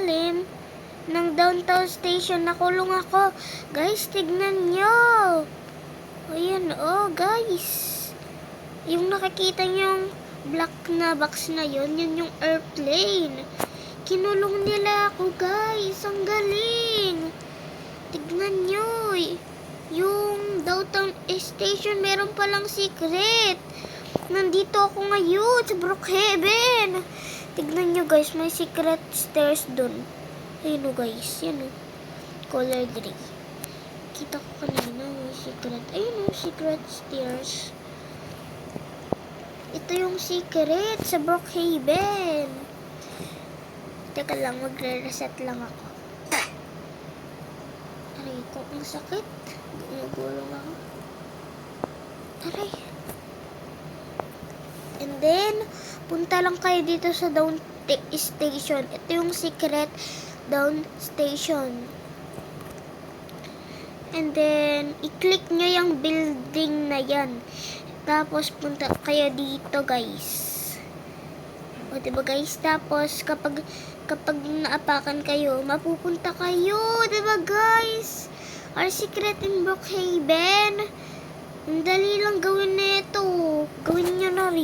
ilalim ng downtown station. Nakulong ako. Guys, tignan nyo. Ayan, guys. Yung nakikita nyong black na box na yun yung airplane. Kinulong nila ako, guys. Ang galing. Tignan nyo. Yung downtown station, meron palang secret. Nandito ako ngayon sa Brookhaven. Tignan nyo, guys. May secret stairs dun. Ayun guys. Yan color gray. Kita ko kanina may secret. Ayun secret stairs. Ito yung secret sa Brookhaven. Teka lang, magre-reset lang ako. Aray ko, ang sakit. Gumugulong ako. Aray. And then, punta lang kayo dito sa down station. Ito yung secret down station. And then, i-click nyo yung building na yan. Tapos, punta kayo dito, guys. O, diba, guys? Tapos, kapag naapakan kayo, mapupunta kayo. Diba, guys? Our secret in Brookhaven. Ang dali lang gawin na ito. Gawin nyo na rin.